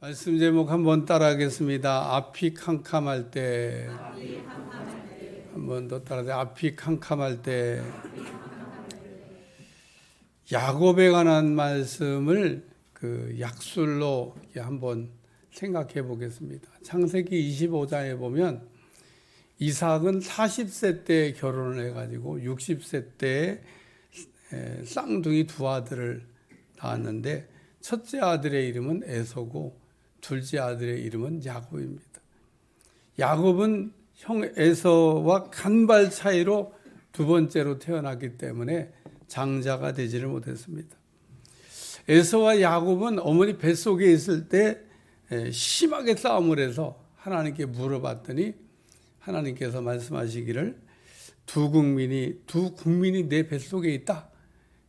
말씀 제목 한번 따라하겠습니다. 앞이 캄캄할 때. 한번 더 따라하세요. 앞이 캄캄할 때. 야곱에 관한 말씀을 약술로 한번 생각해 보겠습니다. 창세기 25장에 보면 이삭은 40세 때 결혼을 해가지고 60세 때 쌍둥이 두 아들을 낳았는데 첫째 아들의 이름은 에서고 둘째 아들의 이름은 야곱입니다. 야곱은 형 에서와 간발 차이로 두 번째로 태어났기 때문에 장자가 되지를 못했습니다. 에서와 야곱은 어머니 뱃속에 있을 때 심하게 싸움을 해서 하나님께 물어봤더니 하나님께서 말씀하시기를 두 국민이 내 뱃속에 있다.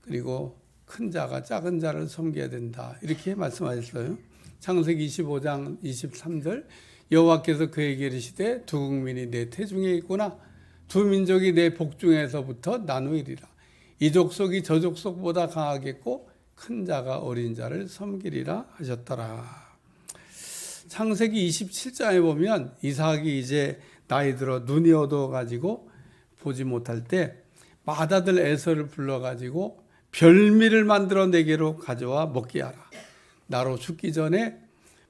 그리고 큰 자가 작은 자를 섬겨야 된다. 이렇게 말씀하셨어요. 창세기 25장 23절 여호와께서 그에게 이르시되 두 국민이 내 태중에 있구나. 두 민족이 내 복중에서부터 나누이리라. 이 족속이 저 족속보다 강하겠고 큰 자가 어린 자를 섬기리라 하셨더라. 창세기 27장에 보면 이삭이 이제 나이 들어 눈이 어두워가지고 보지 못할 때 맏아들 에서를 불러가지고 별미를 만들어 내게로 가져와 먹게 하라. 나로 죽기 전에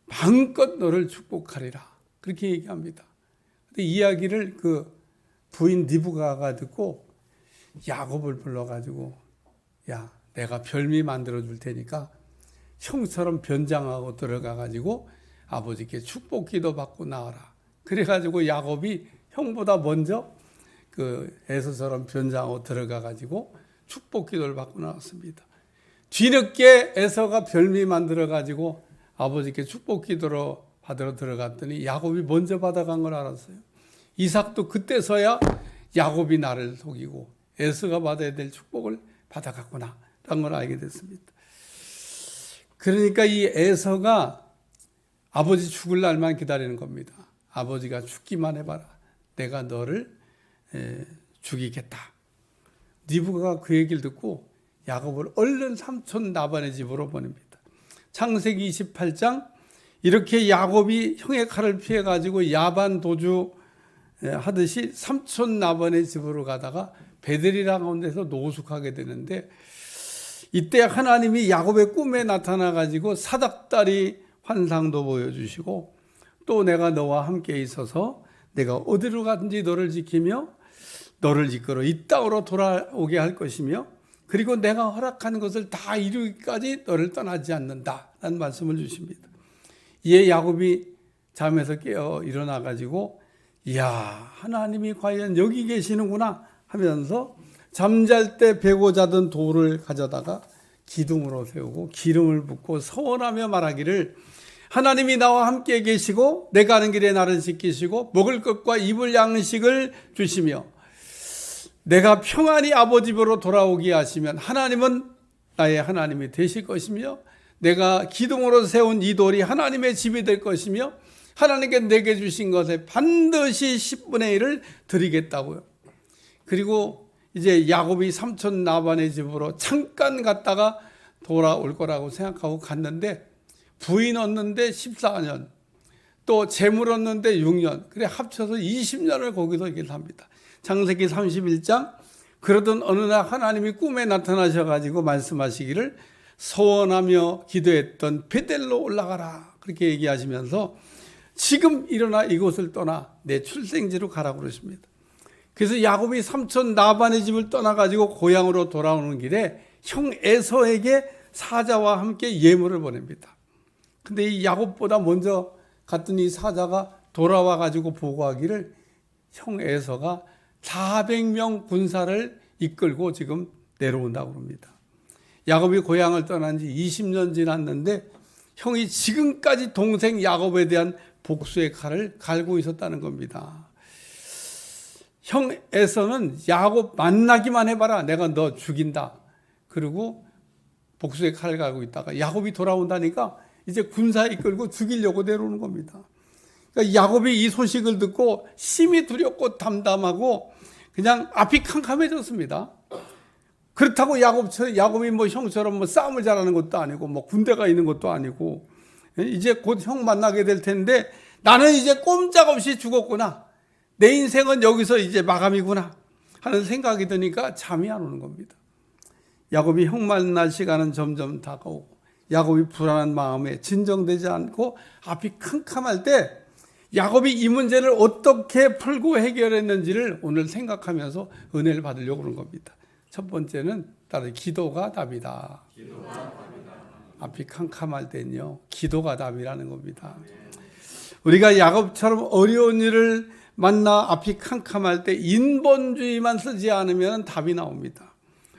마음껏 너를 축복하리라. 그렇게 얘기합니다. 근데 이야기를 그 부인 리브가가 듣고 야곱을 불러가지고 야, 내가 별미 만들어 줄 테니까 형처럼 변장하고 들어가가지고 아버지께 축복 기도 받고 나와라. 그래가지고 야곱이 형보다 먼저 그 에서처럼 변장하고 들어가가지고 축복 기도를 받고 나왔습니다. 뒤늦게 에서가 별미 만들어가지고 아버지께 축복 기도로 받으러 들어갔더니 야곱이 먼저 받아간 걸 알았어요. 이삭도 그때서야 야곱이 나를 속이고 에서가 받아야 될 축복을 받아갔구나 라는 걸 알게 됐습니다. 그러니까 이 에서가 아버지 죽을 날만 기다리는 겁니다. 아버지가 죽기만 해봐라. 내가 너를 죽이겠다. 리브가가 그 얘기를 듣고 야곱을 얼른 삼촌 라반의 집으로 보냅니다. 창세기 28장 이렇게 야곱이 형의 칼을 피해가지고 야반 도주 하듯이 삼촌 라반의 집으로 가다가 베델이라 가운데서 노숙하게 되는데 이때 하나님이 야곱의 꿈에 나타나가지고 사닥다리 환상도 보여주시고 또 내가 너와 함께 있어서 내가 어디로 가든지 너를 지키며 너를 이끌어 이 땅으로 돌아오게 할 것이며 그리고 내가 허락한 것을 다 이루기까지 너를 떠나지 않는다 라는 말씀을 주십니다. 이에 야곱이 잠에서 깨어 일어나가지고 이야 하나님이 과연 여기 계시는구나 하면서 잠잘 때 베고 자던 돌을 가져다가 기둥으로 세우고 기름을 붓고 서원하며 말하기를 하나님이 나와 함께 계시고 내가 가는 길에 나를 지키시고 먹을 것과 입을 양식을 주시며 내가 평안히 아버지 집으로 돌아오게 하시면 하나님은 나의 하나님이 되실 것이며 내가 기둥으로 세운 이 돌이 하나님의 집이 될 것이며 하나님께 내게 주신 것에 반드시 10분의 1을 드리겠다고요. 그리고 이제 야곱이 삼촌 라반의 집으로 잠깐 갔다가 돌아올 거라고 생각하고 갔는데 부인 얻는데 14년 또 재물 얻는데 6년 그래 합쳐서 20년을 거기서 이렇게 삽니다. 창세기 31장 그러던 어느 날 하나님이 꿈에 나타나셔가지고 말씀하시기를 소원하며 기도했던 베델로 올라가라 그렇게 얘기하시면서 지금 일어나 이곳을 떠나 내 출생지로 가라고 그러십니다. 그래서 야곱이 삼촌 라반의 집을 떠나가지고 고향으로 돌아오는 길에 형 에서에게 사자와 함께 예물을 보냅니다. 근데 이 야곱보다 먼저 갔더니 사자가 돌아와가지고 보고하기를 형 에서가 400명 군사를 이끌고 지금 내려온다고 합니다. 야곱이 고향을 떠난 지 20년 지났는데 형이 지금까지 동생 야곱에 대한 복수의 칼을 갈고 있었다는 겁니다. 형 에서는 야곱 만나기만 해봐라 내가 너 죽인다. 그리고 복수의 칼을 갈고 있다가 야곱이 돌아온다니까 이제 군사 이끌고 죽이려고 내려오는 겁니다. 그러니까 야곱이 이 소식을 듣고 심히 두렵고 담담하고 그냥 앞이 캄캄해졌습니다. 그렇다고 야곱이 뭐 형처럼 뭐 싸움을 잘하는 것도 아니고 뭐 군대가 있는 것도 아니고 이제 곧 형 만나게 될 텐데 나는 이제 꼼짝없이 죽었구나. 내 인생은 여기서 이제 마감이구나 하는 생각이 드니까 잠이 안 오는 겁니다. 야곱이 형 만날 시간은 점점 다가오고 야곱이 불안한 마음에 진정되지 않고 앞이 캄캄할 때 야곱이 이 문제를 어떻게 풀고 해결했는지를 오늘 생각하면서 은혜를 받으려고 그런 겁니다. 첫 번째는 따로 기도가 답이다. 앞이 캄캄할 때는요, 기도가 답이라는 겁니다. 우리가 야곱처럼 어려운 일을 만나 앞이 캄캄할 때 인본주의만 쓰지 않으면 답이 나옵니다.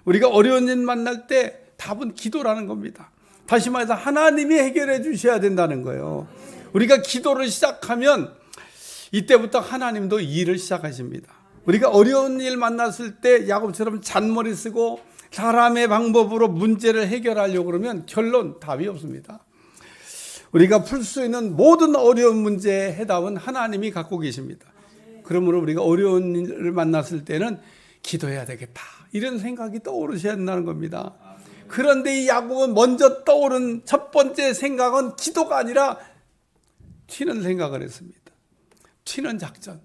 우리가 어려운 일 만날 때 답은 기도라는 겁니다. 다시 말해서 하나님이 해결해 주셔야 된다는 거예요. 우리가 기도를 시작하면 이때부터 하나님도 일을 시작하십니다. 우리가 어려운 일 만났을 때 야곱처럼 잔머리 쓰고 사람의 방법으로 문제를 해결하려고 그러면 결론 답이 없습니다. 우리가 풀 수 있는 모든 어려운 문제의 해답은 하나님이 갖고 계십니다. 그러므로 우리가 어려운 일을 만났을 때는 기도해야 되겠다 이런 생각이 떠오르셔야 된다는 겁니다. 그런데 이 야곱은 먼저 떠오른 첫 번째 생각은 기도가 아니라 튀는 생각을 했습니다. 튀는 작전.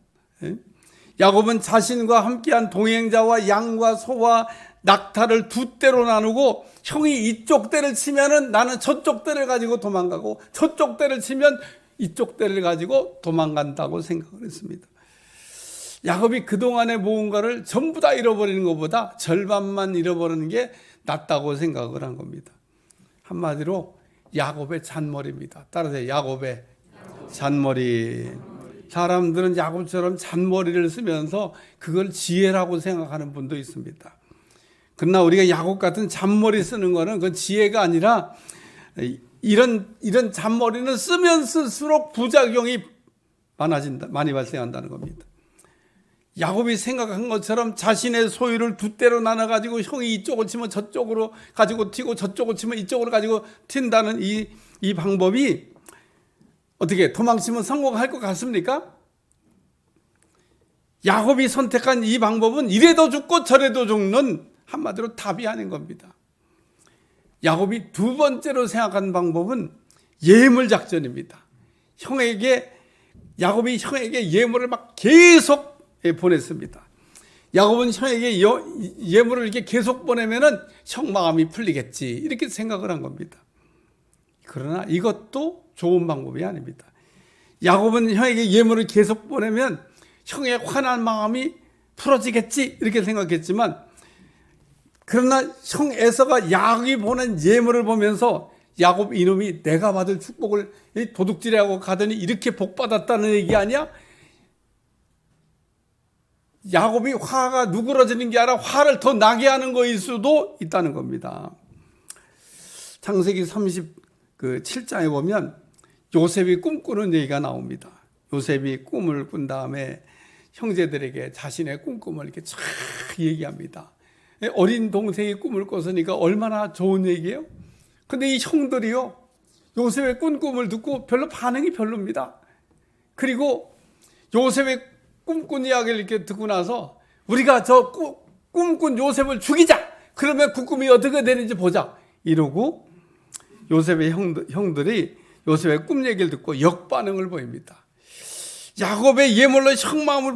야곱은 자신과 함께한 동행자와 양과 소와 낙타를 두 떼로 나누고 형이 이쪽 떼를 치면은 나는 저쪽 떼를 가지고 도망가고 저쪽 떼를 치면 이쪽 떼를 가지고 도망간다고 생각을 했습니다. 야곱이 그동안의 무언가를 전부 다 잃어버리는 것보다 절반만 잃어버리는 게 낫다고 생각을 한 겁니다. 한마디로 야곱의 잔머리입니다. 따라서 야곱의 잔머리. 사람들은 야곱처럼 잔머리를 쓰면서 그걸 지혜라고 생각하는 분도 있습니다. 그러나 우리가 야곱 같은 잔머리 쓰는 거는 그건 지혜가 아니라 이런 잔머리는 쓰면 쓸수록 부작용이 많이 발생한다는 겁니다. 야곱이 생각한 것처럼 자신의 소유를 두 떼로 나눠가지고 형이 이쪽을 치면 저쪽으로 가지고 튀고 저쪽을 치면 이쪽으로 가지고 튄다는 이 방법이 어떻게 도망치면 성공할 것 같습니까? 야곱이 선택한 이 방법은 이래도 죽고 저래도 죽는 한마디로 답이 아닌 겁니다. 야곱이 두 번째로 생각한 방법은 예물 작전입니다. 야곱이 형에게 예물을 막 계속 보냈습니다. 야곱은 형에게 예물을 이렇게 계속 보내면은 형 마음이 풀리겠지 이렇게 생각을 한 겁니다. 그러나 이것도 좋은 방법이 아닙니다. 야곱은 형에게 예물을 계속 보내면 형의 화난 마음이 풀어지겠지 이렇게 생각했지만 그러나 형 에서가 야곱이 보낸 예물을 보면서 야곱 이놈이 내가 받을 축복을 도둑질하고 가더니 이렇게 복받았다는 얘기 아니야? 야곱이 화가 누그러지는 게 아니라 화를 더 나게 하는 거일 수도 있다는 겁니다. 창세기 37장에 보면 요셉이 꿈꾸는 얘기가 나옵니다. 요셉이 꿈을 꾼 다음에 형제들에게 자신의 꿈을 이렇게 쫙 얘기합니다. 어린 동생이 꿈을 꿨으니까 얼마나 좋은 얘기예요? 근데 이 형들이요, 요셉의 꾼 꿈을 듣고 별로 반응이 별로입니다. 그리고 요셉의 꿈꾼 이야기를 이렇게 듣고 나서 우리가 저 꿈꾼 요셉을 죽이자! 그러면 그 꿈이 어떻게 되는지 보자! 이러고 요셉의 형들이 요셉의 꿈 얘기를 듣고 역반응을 보입니다. 야곱의 예물로 형 마음을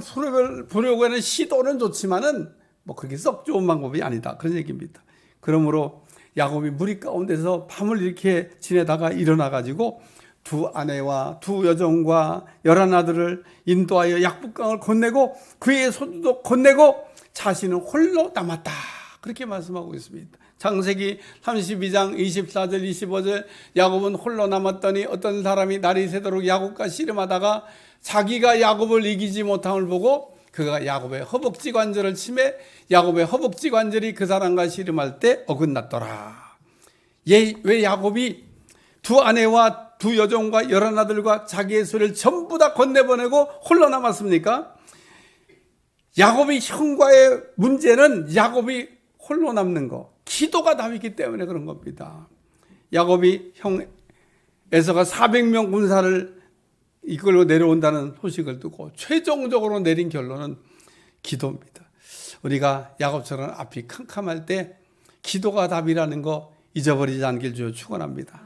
풀려고 하는 시도는 좋지만은 뭐 그렇게 썩 좋은 방법이 아니다. 그런 얘기입니다. 그러므로 야곱이 무리 가운데서 밤을 이렇게 지내다가 일어나가지고 두 아내와 두 여종과 11아들을 인도하여 약북강을 건네고 그의 손도 건네고 자신은 홀로 남았다. 그렇게 말씀하고 있습니다. 창세기 32장 24절 25절 야곱은 홀로 남았더니 어떤 사람이 날이 새도록 야곱과 씨름하다가 자기가 야곱을 이기지 못함을 보고 그가 야곱의 허벅지 관절을 치매 야곱의 허벅지 관절이 그 사람과 씨름할 때 어긋났더라. 왜 야곱이 두 아내와 두 여종과 11아들과 자기의 소리를 전부 다 건네보내고 홀로 남았습니까? 야곱이 형과의 문제는 야곱이 홀로 남는 거, 기도가 답이기 때문에 그런 겁니다. 야곱이 형 에서가 400명 군사를 이끌고 내려온다는 소식을 듣고 최종적으로 내린 결론은 기도입니다. 우리가 야곱처럼 앞이 캄캄할 때 기도가 답이라는 거 잊어버리지 않길 주여 축원합니다.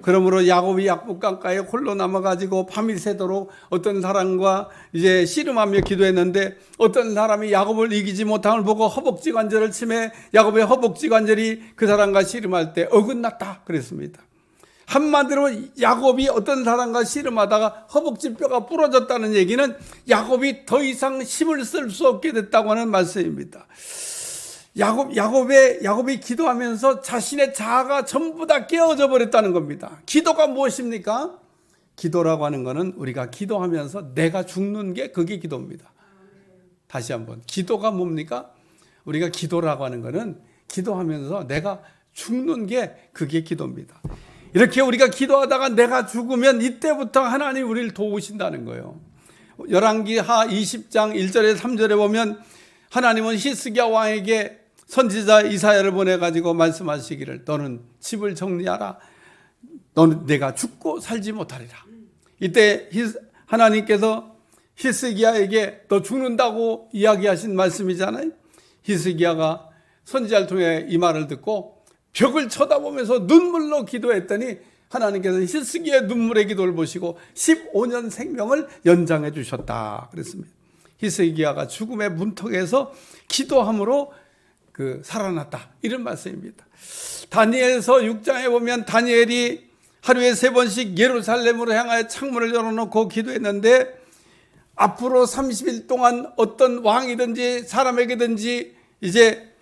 그러므로 야곱이 약북강가에 홀로 남아가지고 밤이 새도록 어떤 사람과 이제 씨름하며 기도했는데 어떤 사람이 야곱을 이기지 못함을 보고 허벅지 관절을 치매 야곱의 허벅지 관절이 그 사람과 씨름할 때 어긋났다 그랬습니다. 한마디로 야곱이 어떤 사람과 씨름하다가 허벅지 뼈가 부러졌다는 얘기는 야곱이 더 이상 힘을 쓸 수 없게 됐다고 하는 말씀입니다. 야곱이 기도하면서 자신의 자아가 전부 다 깨어져 버렸다는 겁니다. 기도가 무엇입니까? 기도라고 하는 것은 우리가 기도하면서 내가 죽는 게 그게 기도입니다. 다시 한번, 기도가 뭡니까? 우리가 기도라고 하는 것은 기도하면서 내가 죽는 게 그게 기도입니다. 이렇게 우리가 기도하다가 내가 죽으면 이때부터 하나님이 우리를 도우신다는 거예요. 열왕기하 20장 1절에 3절에 보면 하나님은 히스기야 왕에게 선지자 이사야를 보내가지고 말씀하시기를 너는 집을 정리하라. 너는 내가 죽고 살지 못하리라. 이때 하나님께서 히스기야에게 너 죽는다고 이야기하신 말씀이잖아요. 히스기야가 선지자를 통해 이 말을 듣고 벽을 쳐다보면서 눈물로 기도했더니 하나님께서 히스기야의 눈물의 기도를 보시고 15년 생명을 연장해 주셨다 그랬습니다. 히스기야가 죽음의 문턱에서 기도함으로 살아났다 이런 말씀입니다. 다니엘서 6장에 보면 다니엘이 하루에 3번씩 예루살렘으로 향하여 창문을 열어놓고 기도했는데 앞으로 30일 동안 어떤 왕이든지 사람에게든지 이제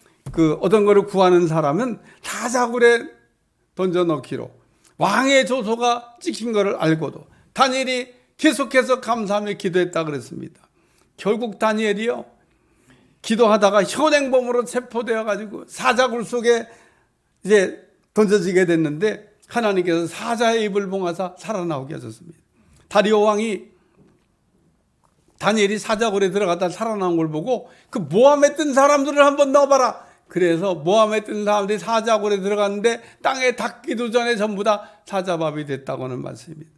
어떤 거를 구하는 사람은 사자굴에 던져넣기로 왕의 조소가 찍힌 것을 알고도 다니엘이 계속해서 감사하며 기도했다 그랬습니다. 결국 다니엘이요 기도하다가 현행범으로 체포되어 가지고 사자굴 속에 이제 던져지게 됐는데 하나님께서 사자의 입을 봉하사 살아나오게 하셨습니다. 다리오 왕이 다니엘이 사자굴에 들어갔다 살아나온 걸 보고 그 모함에 뜬 사람들을 한번 넣어봐라. 그래서 모함에 뜬 사람들이 사자굴에 들어갔는데 땅에 닿기도 전에 전부 다 사자밥이 됐다고 하는 말씀입니다.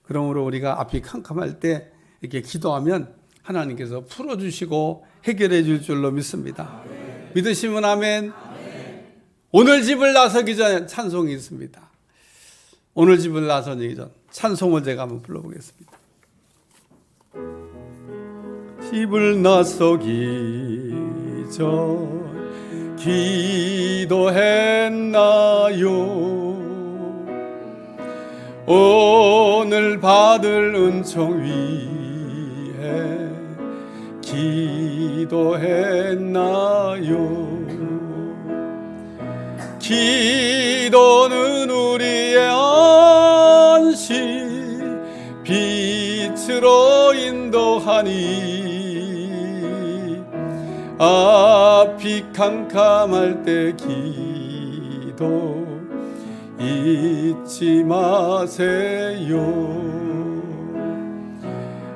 그러므로 우리가 앞이 캄캄할 때 이렇게 기도하면 하나님께서 풀어주시고 해결해 줄 줄로 믿습니다. 아멘. 믿으시면 아멘. 아멘. 오늘 집을 나서기 전에 찬송이 있습니다. 오늘 집을 나서기 전 찬송을 제가 한번 불러보겠습니다. 집을 나서기 전 기도했나요? 오늘 받을 은총 위해 기도했나요? 기도는 우리의 안식 빛으로 인도하니 앞이 캄캄할 때 기도 잊지 마세요.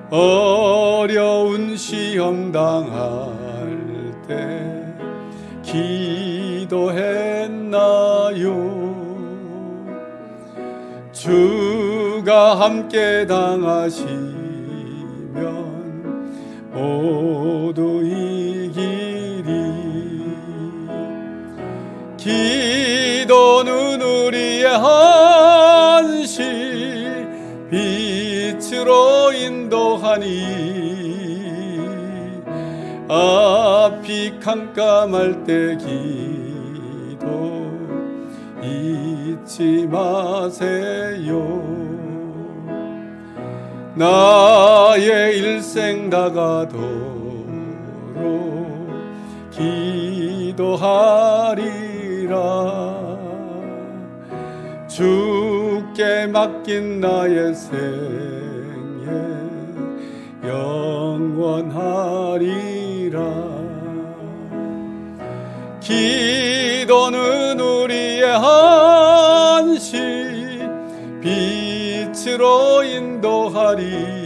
어려운 시험 당할 때 기도했나요? 주가 함께 당하시면 모두 이기리. 기도는 우리의 한식 빛으로 인도하니 앞이 캄캄할 때 기도 잊지 마세요. 나의 일생 다가도록 기도하리라. 주께 맡긴 나의 생애 영원하리라. 기도는 우리의 한식 빛으로 인도하리.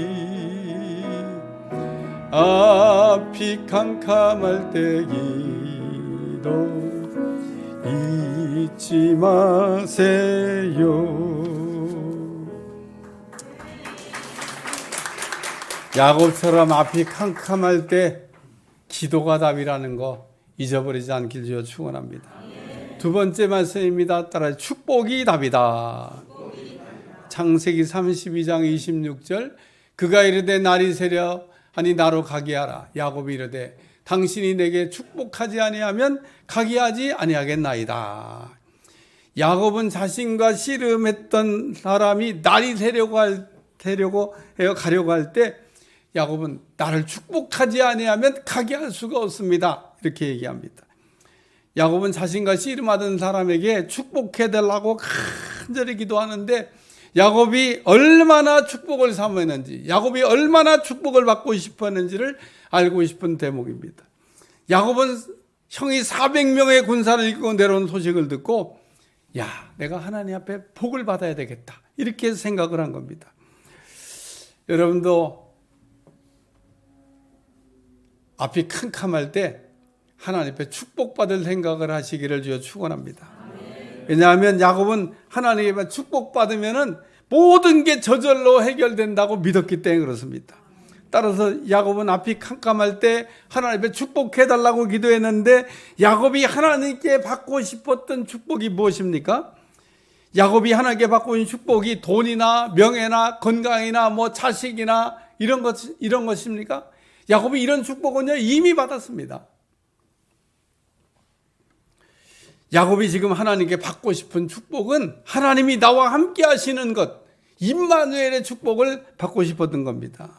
앞이 캄캄할 때 기도 잊지 마세요. 야곱처럼 앞이 캄캄할 때 기도가 답이라는 거 잊어버리지 않길 주여 축원합니다. 두 번째 말씀입니다. 따라 축복이 답이다. 창세기 32장 26절 그가 이르되 날이 새려 하니 나로 가게 하라. 야곱이 이르되 당신이 내게 축복하지 아니하면 가게 하지 아니하겠나이다. 야곱은 자신과 씨름했던 사람이 날이 가려고 할 때 야곱은 나를 축복하지 아니하면 가게 할 수가 없습니다. 이렇게 얘기합니다. 야곱은 자신과 씨름하던 사람에게 축복해달라고 간절히 기도하는데 야곱이 얼마나 축복을 사모했는지, 야곱이 얼마나 축복을 받고 싶었는지를 알고 싶은 대목입니다. 야곱은 형이 400명의 군사를 이끌고 내려온 소식을 듣고 야, 내가 하나님 앞에 복을 받아야 되겠다, 이렇게 생각을 한 겁니다. 여러분도 앞이 캄캄할 때 하나님 앞에 축복받을 생각을 하시기를 주여 축원합니다. 왜냐하면 야곱은 하나님의 축복받으면은 모든 게 저절로 해결된다고 믿었기 때문에 그렇습니다. 따라서 야곱은 앞이 캄캄할 때 하나님께 축복해달라고 기도했는데 야곱이 하나님께 받고 싶었던 축복이 무엇입니까? 야곱이 하나님께 받고 있는 축복이 돈이나 명예나 건강이나 뭐 자식이나 이런 것입니까? 야곱이 이런 축복은요 이미 받았습니다. 야곱이 지금 하나님께 받고 싶은 축복은 하나님이 나와 함께 하시는 것, 임마누엘의 축복을 받고 싶었던 겁니다.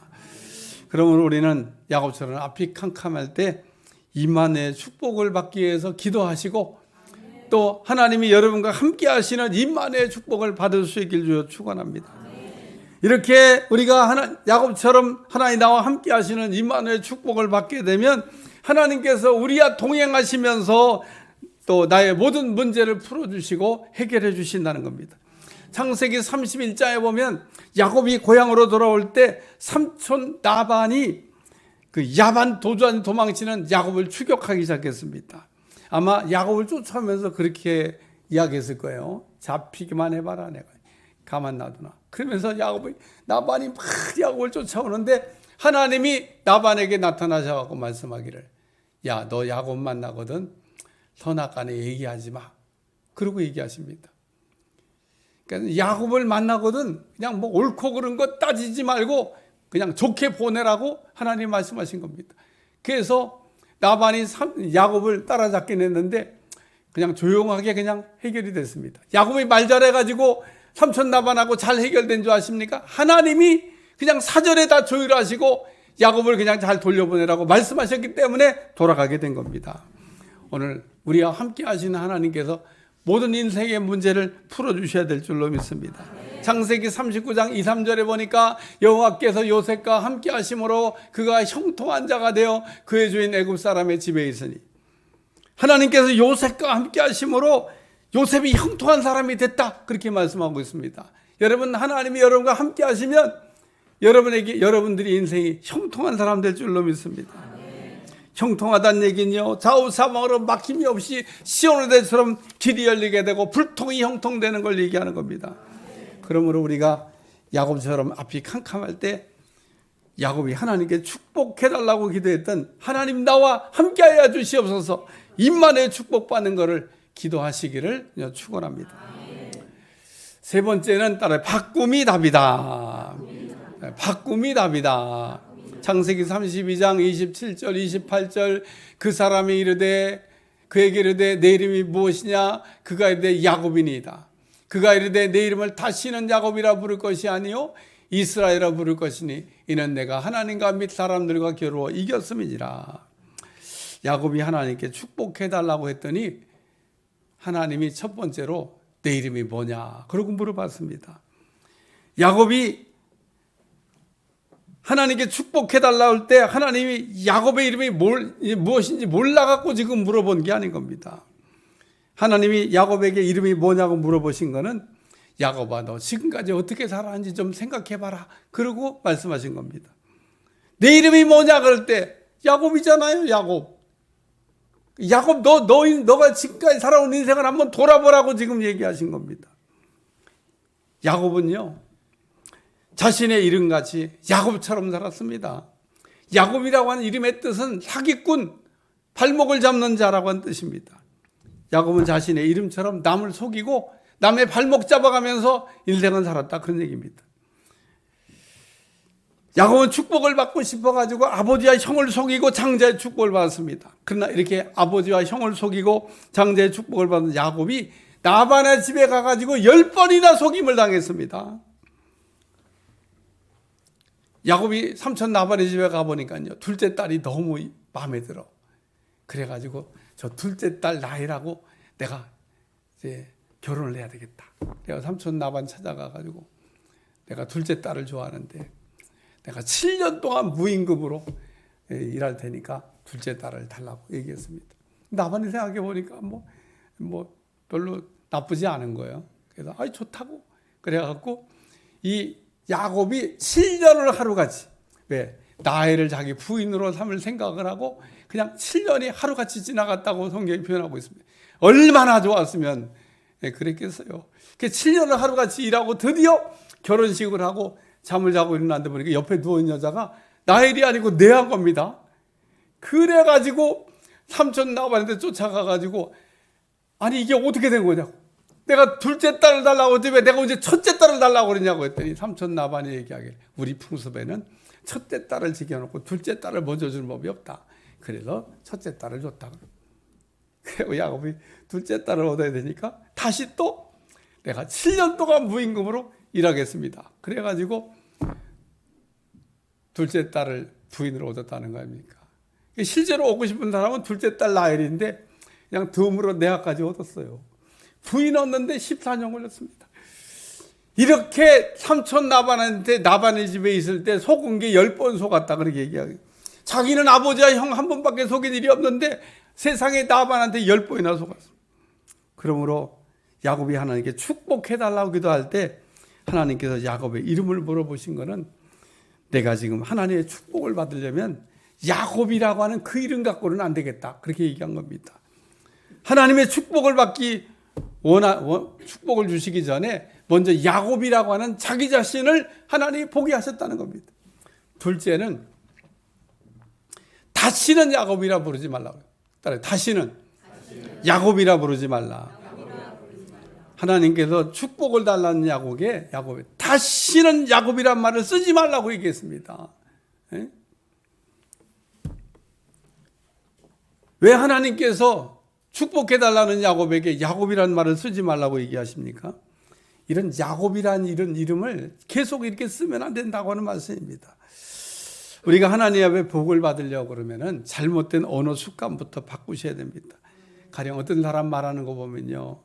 그러면 우리는 야곱처럼 앞이 캄캄할 때 임마누엘의 축복을 받기 위해서 기도하시고 또 하나님이 여러분과 함께 하시는 임마누엘의 축복을 받을 수 있길 주여 축원합니다. 이렇게 우리가 야곱처럼 하나님 나와 함께 하시는 임마누엘의 축복을 받게 되면 하나님께서 우리와 동행하시면서 또 나의 모든 문제를 풀어주시고 해결해 주신다는 겁니다. 창세기 31장에 보면 야곱이 고향으로 돌아올 때 삼촌 라반이 그 야반 도주한 도망치는 야곱을 추격하기 시작했습니다. 아마 야곱을 쫓아오면서 그렇게 이야기했을 거예요. 잡히기만 해봐라, 내가 가만 놔두나. 그러면서 라반이 막 야곱을 쫓아오는데 하나님이 라반에게 나타나셔서 말씀하기를 야, 너 야곱 만나거든 선악간에 얘기하지 마. 그러고 얘기하십니다. 그러니까 야곱을 만나거든 그냥 뭐 옳고 그른 거 따지지 말고 그냥 좋게 보내라고 하나님 말씀하신 겁니다. 그래서 라반이 야곱을 따라잡긴 했는데 그냥 조용하게 그냥 해결이 됐습니다. 야곱이 말 잘해가지고 삼촌 라반하고 잘 해결된 줄 아십니까? 하나님이 그냥 사전에 다 조율하시고 야곱을 그냥 잘 돌려보내라고 말씀하셨기 때문에 돌아가게 된 겁니다. 오늘 우리와 함께 하시는 하나님께서 모든 인생의 문제를 풀어주셔야 될 줄로 믿습니다. 창세기 39장 2, 3절에 보니까 여호와께서 요셉과 함께 하심으로 그가 형통한 자가 되어 그의 주인 애굽 사람의 집에 있으니 하나님께서 요셉과 함께 하심으로 요셉이 형통한 사람이 됐다, 그렇게 말씀하고 있습니다. 여러분, 하나님이 여러분과 함께 하시면 여러분들이 인생이 형통한 사람 될 줄로 믿습니다. 형통하다는 얘기는요, 좌우사방으로 막힘이 없이 시온호대처럼 길이 열리게 되고 불통이 형통되는 걸 얘기하는 겁니다. 그러므로 우리가 야곱처럼 앞이 캄캄할 때 야곱이 하나님께 축복해달라고 기도했던 하나님 나와 함께하여 주시옵소서, 임만의 축복받는 것을 기도하시기를 축원합니다. 세 번째는 따라 바꿈이 답이다. 바꿈이 답이다. 창세기 32장 27절 28절 그 사람이 이르되 그에게 이르되 내 이름이 무엇이냐? 그가 이르되 야곱이니이다. 그가 이르되 내 이름을 다시는 야곱이라 부를 것이 아니요 이스라엘이라 부를 것이니 이는 내가 하나님과 및 사람들과 겨루어 이겼음이니라. 야곱이 하나님께 축복해달라고 했더니 하나님이 첫 번째로 내 이름이 뭐냐? 그러고 물어봤습니다. 야곱이 하나님께 축복해달라고 할 때 하나님이 야곱의 이름이 무엇인지 몰라갖고 지금 물어본 게 아닌 겁니다. 하나님이 야곱에게 이름이 뭐냐고 물어보신 거는 야곱아, 너 지금까지 어떻게 살았는지 좀 생각해봐라, 그러고 말씀하신 겁니다. 내 이름이 뭐냐 그럴 때 야곱이잖아요. 야곱, 너가 지금까지 살아온 인생을 한번 돌아보라고 지금 얘기하신 겁니다. 야곱은요 자신의 이름같이 야곱처럼 살았습니다. 야곱이라고 하는 이름의 뜻은 사기꾼, 발목을 잡는 자라고 하는 뜻입니다. 야곱은 자신의 이름처럼 남을 속이고 남의 발목 잡아가면서 인생은 살았다. 그런 얘기입니다. 야곱은 축복을 받고 싶어가지고 아버지와 형을 속이고 장자의 축복을 받았습니다. 그러나 이렇게 아버지와 형을 속이고 장자의 축복을 받은 야곱이 라반의 집에 가가지고 10번이나 속임을 당했습니다. 야곱이 삼촌 라반의 집에 가보니까요, 둘째 딸이 너무 마음에 들어. 그래가지고 저 둘째 딸 라헬하고 내가 이제 결혼을 해야 되겠다. 내가 삼촌 라반 찾아가가지고 내가 둘째 딸을 좋아하는데 내가 7년 동안 무임금으로 일할 테니까 둘째 딸을 달라고 얘기했습니다. 라반이 생각해 보니까 뭐 별로 나쁘지 않은 거예요. 그래서 좋다고 그래갖고 이 야곱이 7년을 하루같이, 왜 라헬을 자기 부인으로 삼을 생각을 하고 그냥 7년이 하루같이 지나갔다고 성경이 표현하고 있습니다. 얼마나 좋았으면 그랬겠어요. 7년을 하루같이 일하고 드디어 결혼식을 하고 잠을 자고 일어났는데 보니까 옆에 누워있는 여자가 라헬이 아니고 레아인 겁니다. 그래가지고 삼촌 라반한테 쫓아가가지고 아니 이게 어떻게 된 거냐고, 내가 둘째 딸을 달라고 했지 왜 내가 언제 첫째 딸을 달라고 그러냐고 했더니 삼촌 라반이 얘기하길 우리 풍습에는 첫째 딸을 지켜놓고 둘째 딸을 먼저 주는 법이 없다. 그래서 첫째 딸을 줬다. 그리고 야곱이 둘째 딸을 얻어야 되니까 다시 또 내가 7년 동안 무임금으로 일하겠습니다. 그래가지고 둘째 딸을 부인으로 얻었다는 거 아닙니까? 실제로 얻고 싶은 사람은 둘째 딸 라헬인데 그냥 덤으로 레아까지 얻었어요. 부인 얻는데 14년 걸렸습니다. 이렇게 삼촌 라반한테 라반의 집에 있을 때 속은 게 10번 속았다 그렇게 얘기하고, 자기는 아버지와 형 한 번밖에 속인 일이 없는데 세상에 라반한테 10번이나 속았어. 그러므로 야곱이 하나님께 축복해달라고 기도할 때 하나님께서 야곱의 이름을 물어보신 거는 내가 지금 하나님의 축복을 받으려면 야곱이라고 하는 그 이름 갖고는 안 되겠다. 그렇게 얘기한 겁니다. 하나님의 축복을 받기 축복을 주시기 전에 먼저 야곱이라고 하는 자기 자신을 하나님이 포기하셨다는 겁니다. 둘째는 다시는 야곱이라 부르지 말라고. 다시는 야곱이라 부르지 말라. 하나님께서 축복을 달라는 야곱에 다시는 야곱이란 말을 쓰지 말라고 얘기했습니다. 왜 하나님께서 축복해달라는 야곱에게 야곱이라는 말을 쓰지 말라고 얘기하십니까? 이런 야곱이라는 이런 이름을 계속 이렇게 쓰면 안 된다고 하는 말씀입니다. 우리가 하나님 앞에 복을 받으려고 그러면은 잘못된 언어 습관부터 바꾸셔야 됩니다. 가령 어떤 사람 말하는 거 보면요,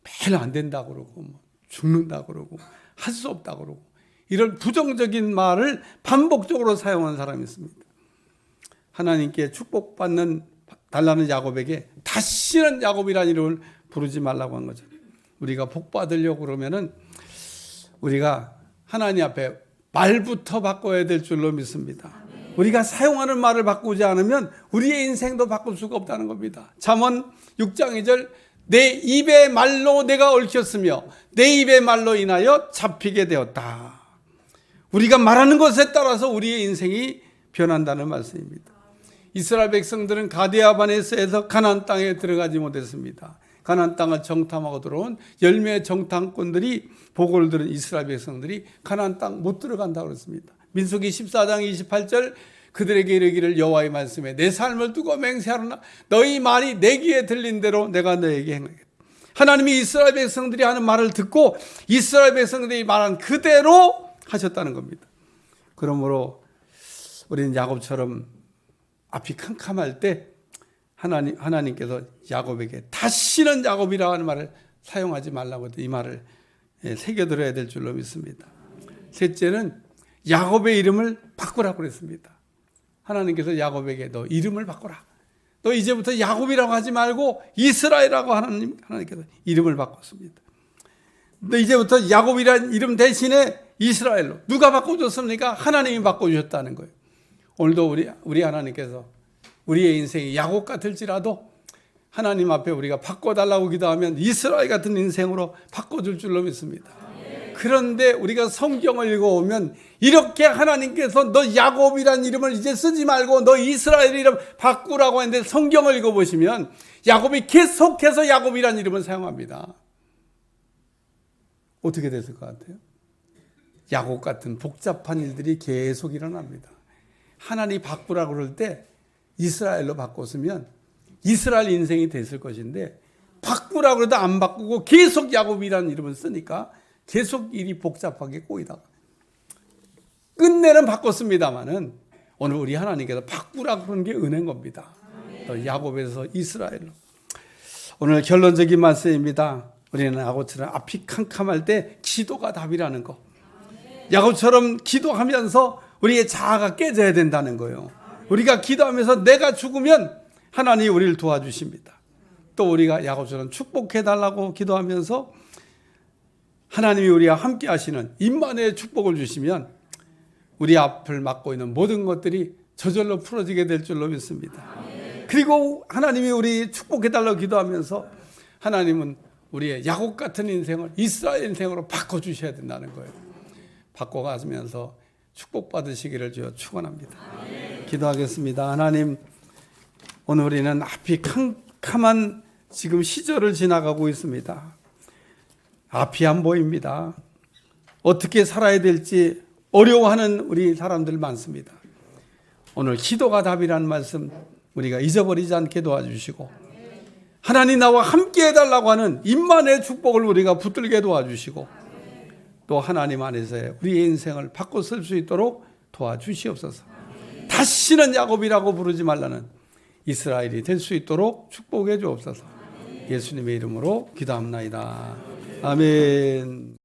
매일 안 된다고 그러고 죽는다고 그러고 할 수 없다고 그러고 이런 부정적인 말을 반복적으로 사용하는 사람이 있습니다. 하나님께 축복받는 달라는 야곱에게 다시는 야곱이라는 이름을 부르지 말라고 한 거죠. 우리가 복 받으려고 그러면은 우리가 하나님 앞에 말부터 바꿔야 될 줄로 믿습니다. 우리가 사용하는 말을 바꾸지 않으면 우리의 인생도 바꿀 수가 없다는 겁니다. 잠언 6장 2절, 내 입의 말로 내가 얽혔으며 내 입의 말로 인하여 잡히게 되었다. 우리가 말하는 것에 따라서 우리의 인생이 변한다는 말씀입니다. 이스라엘 백성들은 가데아 바네스에서 가나안 땅에 들어가지 못했습니다. 가나안 땅을 정탐하고 들어온 열매 정탐꾼들이 보고를 들은 이스라엘 백성들이 가나안 땅 못 들어간다고 그랬습니다. 민수기 14장 28절, 그들에게 이르기를 여호와의 말씀에 내 삶을 두고 맹세하노라. 너희 말이 내 귀에 들린 대로 내가 너에게 행하겠다. 하나님이 이스라엘 백성들이 하는 말을 듣고 이스라엘 백성들이 말한 그대로 하셨다는 겁니다. 그러므로 우리는 야곱처럼 앞이 캄캄할 때 하나님께서 야곱에게 다시는 야곱이라고 하는 말을 사용하지 말라고 이 말을 새겨들어야 될 줄로 믿습니다. 셋째는 야곱의 이름을 바꾸라고 그랬습니다. 하나님께서 야곱에게 너 이름을 바꿔라. 너 이제부터 야곱이라고 하지 말고 이스라엘이라고 하나님께서 이름을 바꿨습니다. 너 이제부터 야곱이라는 이름 대신에 이스라엘로. 누가 바꿔줬습니까? 하나님이 바꿔주셨다는 거예요. 오늘도 우리 하나님께서 우리의 인생이 야곱 같을지라도 하나님 앞에 우리가 바꿔달라고 기도하면 이스라엘 같은 인생으로 바꿔줄 줄로 믿습니다. 그런데 우리가 성경을 읽어오면 이렇게 하나님께서 너 야곱이라는 이름을 이제 쓰지 말고 너 이스라엘 이름 바꾸라고 했는데 성경을 읽어보시면 야곱이 계속해서 야곱이라는 이름을 사용합니다. 어떻게 됐을 것 같아요? 야곱 같은 복잡한 일들이 계속 일어납니다. 하나님 바꾸라고 그럴 때 이스라엘로 바꿨으면 이스라엘 인생이 됐을 것인데 바꾸라고 해도 안 바꾸고 계속 야곱이라는 이름을 쓰니까 계속 일이 복잡하게 꼬이다가 끝내는 바꿨습니다마는 오늘 우리 하나님께서 바꾸라고 그러는 게 은혜인 겁니다. 또 야곱에서 이스라엘로. 오늘 결론적인 말씀입니다. 우리는 야곱처럼 앞이 캄캄할 때 기도가 답이라는 거. 야곱처럼 기도하면서 우리의 자아가 깨져야 된다는 거예요. 우리가 기도하면서 내가 죽으면 하나님이 우리를 도와주십니다. 또 우리가 야곱처럼 축복해달라고 기도하면서 하나님이 우리와 함께 하시는 임마누엘의 축복을 주시면 우리 앞을 막고 있는 모든 것들이 저절로 풀어지게 될 줄로 믿습니다. 그리고 하나님이 우리 축복해달라고 기도하면서 하나님은 우리의 야곱 같은 인생을 이스라엘 인생으로 바꿔주셔야 된다는 거예요. 바꿔가면서 축복받으시기를 주여 축원합니다. 기도하겠습니다. 하나님, 오늘 우리는 앞이 캄캄한 지금 시절을 지나가고 있습니다. 앞이 안 보입니다. 어떻게 살아야 될지 어려워하는 우리 사람들 많습니다. 오늘 기도가 답이라는 말씀 우리가 잊어버리지 않게 도와주시고 하나님 나와 함께 해달라고 하는 임마누엘의 축복을 우리가 붙들게 도와주시고 또 하나님 안에서의 우리의 인생을 바꿔 쓸 수 있도록 도와주시옵소서. 다시는 야곱이라고 부르지 말라는 이스라엘이 될 수 있도록 축복해 주옵소서. 예수님의 이름으로 기도합나이다. 아멘.